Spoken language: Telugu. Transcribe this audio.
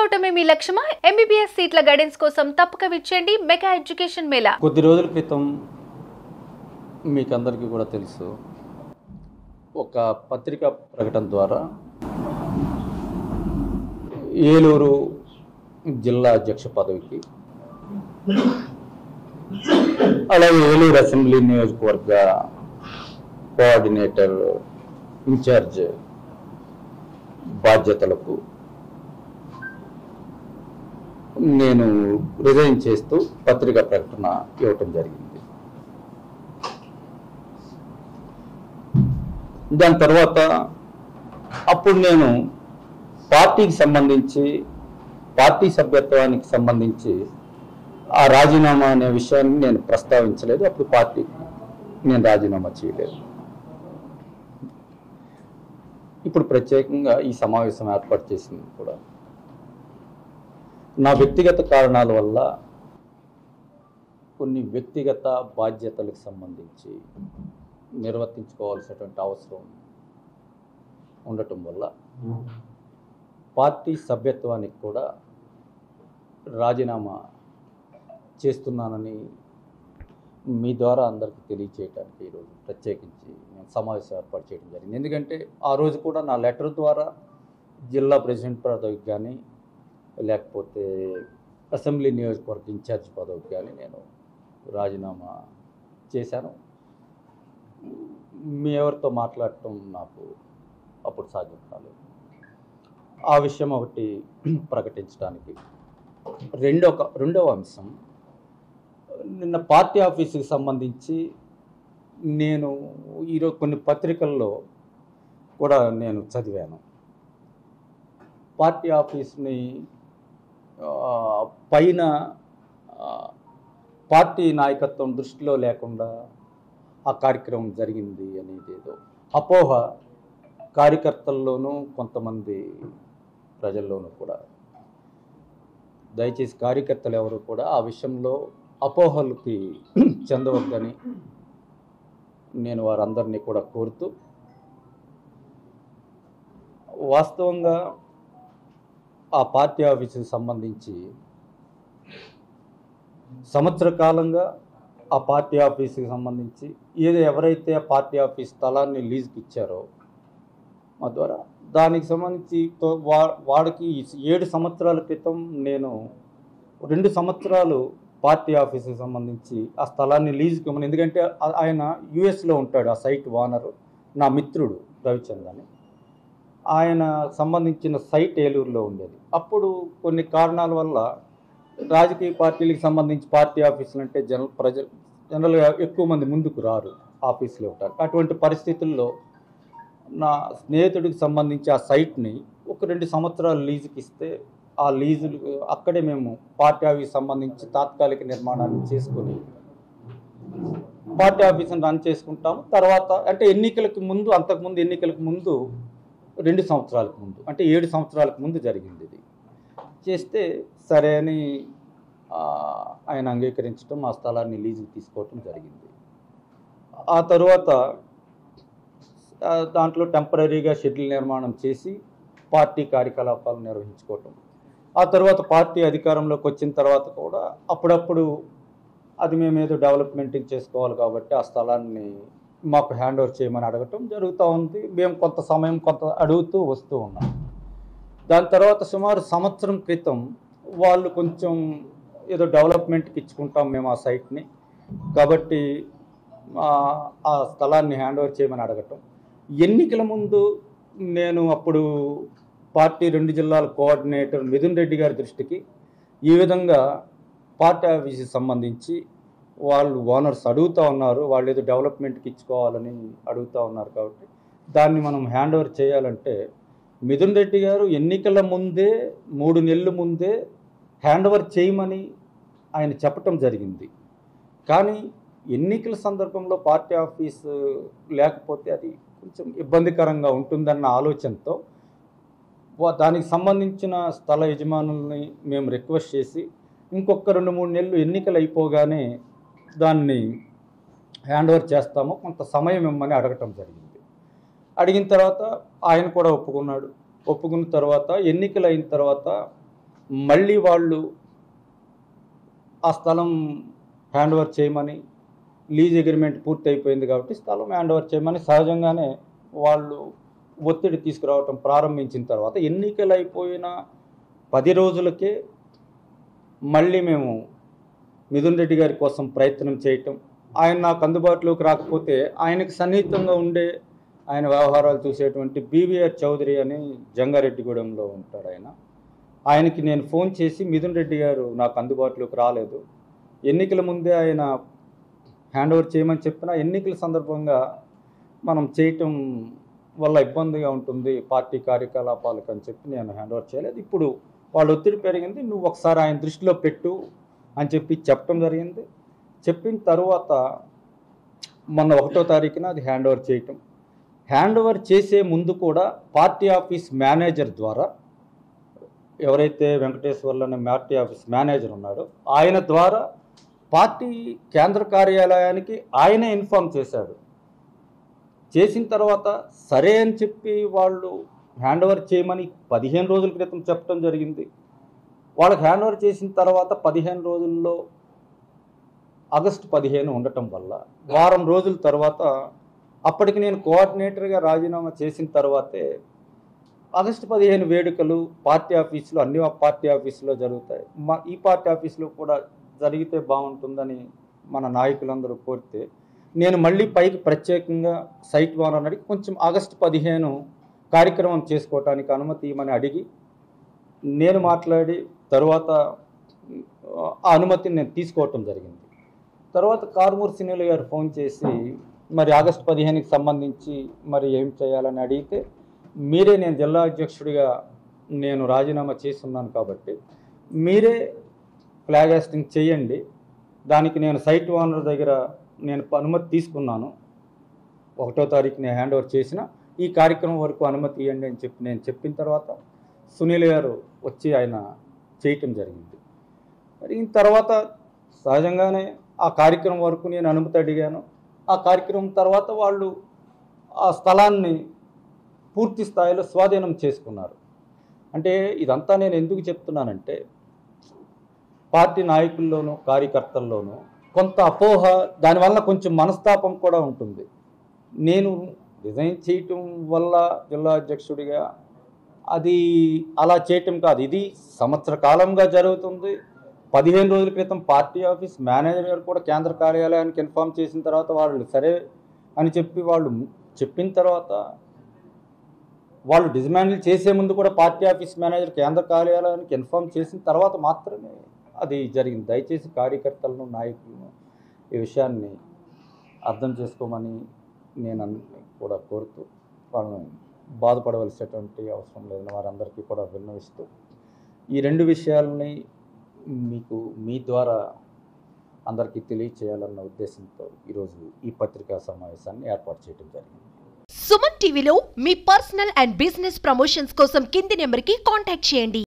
అవటమే మీ లక్ష్యమా? ఎంబీబీఎస్ సీట్ల గైడెన్స్ కోసం తప్పక విచ్చేయండి మెగా ఎడ్యుకేషన్ మేళా. కొద్ది రోజుల క్రితం మీకు అందరికీ కూడా తెలుసు, ఒక పత్రికా ప్రకటన ద్వారా ఏలూరు జిల్లా అధ్యక్ష పదవికి, అలాగే ఏలూరు అసెంబ్లీ నియోజకవర్గ కోఆర్డినేటర్ ఇన్ఛార్జ్ బాధ్యతలకు నేను రిజైన్ చేస్తూ పత్రికా ప్రకటన ఇవ్వటం జరిగింది. దాని తర్వాత అప్పుడు నేను పార్టీకి సంబంధించి, పార్టీ సభ్యత్వానికి సంబంధించి ఆ రాజీనామా అనే విషయాన్ని నేను ప్రస్తావించలేదు. అప్పుడు పార్టీకి నేను రాజీనామా చేయలేదు. ఇప్పుడు ప్రత్యేకంగా ఈ సమావేశం ఏర్పాటు చేసింది కూడా నా వ్యక్తిగత కారణాల వల్ల, కొన్ని వ్యక్తిగత బాధ్యతలకు సంబంధించి నిర్వర్తించుకోవాల్సినటువంటి అవసరం ఉండటం వల్ల పార్టీ సభ్యత్వానికి కూడా రాజీనామా చేస్తున్నానని మీ ద్వారా అందరికీ తెలియచేయడానికి ఈరోజు ప్రత్యేకించి నేను సమావేశం ఏర్పాటు చేయడం జరిగింది. ఎందుకంటే ఆ రోజు కూడా నా లెటర్ ద్వారా జిల్లా ప్రెసిడెంట్ పదవికి కానీ, లేకపోతే అసెంబ్లీ నియోజకవర్గ ఇన్ఛార్జ్ పదవికి కానీ నేను రాజీనామా చేశాను. మీ ఎవరితో మాట్లాడటం నాకు అప్పుడు సాధ్యం కాలేదు. ఆ విషయం ఒకటి ప్రకటించడానికి. రెండవ అంశం, నిన్న పార్టీ ఆఫీసుకి సంబంధించి నేను ఈరోజు కొన్ని పత్రికల్లో కూడా నేను చదివాను. పార్టీ ఆఫీస్ని పైన పార్టీ నాయకత్వం దృష్టిలో లేకుండా ఆ కార్యక్రమం జరిగింది అనేది ఏదో అపోహ కార్యకర్తల్లోనూ కొంతమంది ప్రజల్లోనూ కూడా. దయచేసి కార్యకర్తలు ఎవరు కూడా ఆ విషయంలో అపోహలకి చెందవద్దని నేను వారందరినీ కూడా కోరుతూ, వాస్తవంగా ఆ పార్టీ ఆఫీసుకి సంబంధించి సంవత్సర కాలంగా ఆ పార్టీ ఆఫీసుకి సంబంధించి ఎవరైతే ఆ పార్టీ ఆఫీస్ స్థలాన్ని లీజుకి ఇచ్చారో మా ద్వారా, దానికి సంబంధించి వాడికి 7 సంవత్సరాల క్రితం నేను 2 సంవత్సరాలు పార్టీ ఆఫీస్కి సంబంధించి ఆ స్థలాన్ని లీజుకి ఇవ్వమని, ఎందుకంటే ఆయన యుఎస్లో ఉంటాడు, ఆ సైట్ ఓనరు నా మిత్రుడు రవిచంద్ర. ఆయన సంబంధించిన సైట్ ఏలూరులో ఉండేది. అప్పుడు కొన్ని కారణాల వల్ల రాజకీయ పార్టీలకు సంబంధించి పార్టీ ఆఫీసులు అంటే జనరల్గా ఎక్కువ మంది ముందుకు రారు ఆఫీసులో ఉంటారు. అటువంటి పరిస్థితుల్లో నా స్నేహితుడికి సంబంధించి ఆ సైట్ని ఒక 2 సంవత్సరాలు లీజుకి ఇస్తే, ఆ లీజులు అక్కడే మేము పార్టీ ఆఫీస్ సంబంధించి తాత్కాలిక నిర్మాణాన్ని చేసుకొని పార్టీ ఆఫీస్ని రన్ చేసుకుంటాము. తర్వాత అంటే ఎన్నికలకు ముందు, అంతకుముందు ఎన్నికలకు ముందు 2 సంవత్సరాలకు ముందు, అంటే 7 సంవత్సరాలకు ముందు జరిగింది. ఇది చేస్తే సరే అని ఆయన అంగీకరించడం, ఆ స్థలాన్ని లీజుకి తీసుకోవటం జరిగింది. ఆ తరువాత దాంట్లో టెంపరీగా షెడ్యూల్ నిర్మాణం చేసి పార్టీ కార్యకలాపాలు నిర్వహించుకోవటం. ఆ తర్వాత పార్టీ అధికారంలోకి వచ్చిన తర్వాత కూడా అప్పుడప్పుడు అది మేమేదో డెవలప్మెంటింగ్ చేసుకోవాలి కాబట్టి ఆ స్థలాన్ని మాకు హ్యాండ్ ఓవర్ చేయమని అడగటం జరుగుతూ ఉంది. మేము కొంత సమయం అడుగుతూ వస్తూ ఉన్నాం. దాని తర్వాత సుమారు సంవత్సరం క్రితం వాళ్ళు కొంచెం ఏదో డెవలప్మెంట్కి ఇచ్చుకుంటాం మేము ఆ సైట్ని, కాబట్టి ఆ స్థలాన్ని హ్యాండ్ ఓవర్ చేయమని అడగటం. ఎన్నికల ముందు నేను అప్పుడు పార్టీ 2 జిల్లాల కోఆర్డినేటర్ మిథున్ రెడ్డి గారి దృష్టికి ఈ విధంగా పార్టీ ఆఫీస్కి సంబంధించి వాళ్ళు ఓనర్స్ అడుగుతూ ఉన్నారు, వాళ్ళు ఏదో డెవలప్మెంట్కి ఇచ్చుకోవాలని అడుగుతూ ఉన్నారు, కాబట్టి దాన్ని మనం హ్యాండ్ ఓవర్ చేయాలంటే మిథున్ రెడ్డి గారు ఎన్నికల ముందే 3 నెలల ముందే హ్యాండ్ ఓవర్ చేయమని ఆయన చెప్పటం జరిగింది. కానీ ఎన్నికల సందర్భంలో పార్టీ ఆఫీసు లేకపోతే అది కొంచెం ఇబ్బందికరంగా ఉంటుందన్న ఆలోచనతో దానికి సంబంధించిన స్థల యజమానుల్ని మేము రిక్వెస్ట్ చేసి ఇంకొక 2-3 నెలలు ఎన్నికలు అయిపోగానే దాన్ని హ్యాండ్ ఓవర్ చేస్తాము, కొంత సమయం ఇవ్వమని అడగటం జరిగింది. అడిగిన తర్వాత ఆయన కూడా ఒప్పుకున్నాడు. ఒప్పుకున్న తర్వాత ఎన్నికలు అయిన తర్వాత మళ్ళీ వాళ్ళు ఆ స్థలం హ్యాండ్ ఓవర్ చేయమని, లీజ్ అగ్రిమెంట్ పూర్తి అయిపోయింది కాబట్టి స్థలం హ్యాండ్ ఓవర్ చేయమని సహజంగానే వాళ్ళు ఒత్తిడి తీసుకురావటం ప్రారంభించిన తర్వాత ఎన్నికలు అయిపోయిన 10 రోజులకే మళ్ళీ మేము మిథున్ రెడ్డి గారి కోసం ప్రయత్నం చేయటం, ఆయన నాకు అందుబాటులోకి రాకపోతే ఆయనకు సన్నిహితంగా ఉండే ఆయన వ్యవహారాలు చూసేటువంటి బీవీఆర్ చౌదరి అని జంగారెడ్డిగూడెంలో ఉంటాడు ఆయనకి నేను ఫోన్ చేసి మిథున్ రెడ్డి గారు నాకు అందుబాటులోకి రాలేదు, ఎన్నికల ముందే ఆయన హ్యాండ్ ఓవర్ చేయమని చెప్పినా ఎన్నికల సందర్భంగా మనం చేయటం వల్ల ఇబ్బందిగా ఉంటుంది పార్టీ కార్యకలాపాలకు అని చెప్పి నేను హ్యాండ్ ఓవర్ చేయలేదు. ఇప్పుడు వాళ్ళ ఒత్తిడి పెరిగింది, నువ్వు ఒకసారి ఆయన దృష్టిలో పెట్టు అని చెప్పి చెప్పడం జరిగింది. చెప్పిన తర్వాత మొన్న 1వ తారీఖున అది హ్యాండ్ ఓవర్ చేయటం. హ్యాండ్ ఓవర్ చేసే ముందు కూడా పార్టీ ఆఫీస్ మేనేజర్ ద్వారా, ఎవరైతే వెంకటేశ్వర్లు అనే పార్టీ ఆఫీస్ మేనేజర్ ఉన్నాడో ఆయన ద్వారా పార్టీ కేంద్ర కార్యాలయానికి ఆయనే ఇన్ఫార్మ్ చేశాడు. చేసిన తర్వాత సరే అని చెప్పి వాళ్ళు హ్యాండ్ ఓవర్ చేయమని 15 రోజుల క్రితం చెప్పడం జరిగింది. వాళ్ళకి హ్యాండ్ ఓవర్ చేసిన తర్వాత 15 రోజుల్లో ఆగస్టు 15 ఉండటం వల్ల వారం రోజుల తర్వాత, అప్పటికి నేను కోఆర్డినేటర్గా రాజీనామా చేసిన తర్వాతే ఆగస్టు 15 వేడుకలు పార్టీ ఆఫీసులో, అన్ని పార్టీ ఆఫీసులో జరుగుతాయి, ఈ పార్టీ ఆఫీసులో కూడా జరిగితే బాగుంటుందని మన నాయకులందరూ కోరితే నేను మళ్ళీ పైకి ప్రత్యేకంగా సైట్ ఓనర్ అడిగి కొంచెం ఆగస్టు 15 కార్యక్రమం చేసుకోవటానికి అనుమతి ఇవ్వమని అడిగి నేను మాట్లాడి తర్వాత ఆ అనుమతిని నేను తీసుకోవటం జరిగింది. తర్వాత కారుమూరి సునీల్ గారు ఫోన్ చేసి మరి ఆగస్టు 15కి సంబంధించి మరి ఏం చేయాలని అడిగితే, మీరే, నేను జిల్లా అధ్యక్షుడిగా నేను రాజీనామా చేస్తున్నాను కాబట్టి మీరే ఫ్లాగ్ హాస్టింగ్ చేయండి, దానికి నేను సైట్ ఓనర్ దగ్గర నేను అనుమతి తీసుకున్నాను, 1వ తారీఖు నేను హ్యాండ్ ఓవర్ చేసిన, ఈ కార్యక్రమం వరకు అనుమతి ఇవ్వండి అని చెప్పి నేను చెప్పిన తర్వాత సునీల్ గారు వచ్చి ఆయన చేయటం జరిగింది. జరిగిన తర్వాత సహజంగానే ఆ కార్యక్రమం వరకు నేను అనుమతి అడిగాను. ఆ కార్యక్రమం తర్వాత వాళ్ళు ఆ స్థలాన్ని పూర్తి స్థాయిలో స్వాధీనం చేసుకున్నారు. అంటే ఇదంతా నేను ఎందుకు చెప్తున్నానంటే, పార్టీ నాయకుల్లోనూ కార్యకర్తల్లోనూ కొంత అపోహ, దానివల్ల కొంచెం మనస్తాపం కూడా ఉంటుంది. నేను రిజైన్ చేయటం వల్ల జిల్లా అధ్యక్షుడిగా అది అలా చేయటం కాదు, ఇది సంవత్సర కాలంగా జరుగుతుంది. 15 రోజుల క్రితం పార్టీ ఆఫీస్ మేనేజర్ గారు కూడా కేంద్ర కార్యాలయానికి ఇన్ఫార్మ్ చేసిన తర్వాత వాళ్ళు సరే అని చెప్పి వాళ్ళు చెప్పిన తర్వాత, వాళ్ళు డిస్మాండిల్ చేసే ముందు కూడా పార్టీ ఆఫీస్ మేనేజర్ కేంద్ర కార్యాలయానికి ఇన్ఫార్మ్ చేసిన తర్వాత మాత్రమే అది జరిగింది. దయచేసి కార్యకర్తలను, నాయకులను ఈ విషయాన్ని అర్థం చేసుకోమని నేను కూడా కోరుతూ, వాళ్ళని బాధపడవలసినటువంటి అవసరం లేదని వారందరికీ కూడా విన్నవిస్తూ, ఈ 2 విషయాలని మీకు మీ ద్వారా అందరికీ తెలియచేయాలన్న ఉద్దేశంతో ఈరోజు ఈ పత్రికా సమావేశాన్ని ఏర్పాటు చేయడం జరిగింది. సుమన్ టీవీలో మీ పర్సనల్ అండ్ బిజినెస్ ప్రమోషన్స్ కోసం కింది నెంబర్కి కాంటాక్ట్ చేయండి.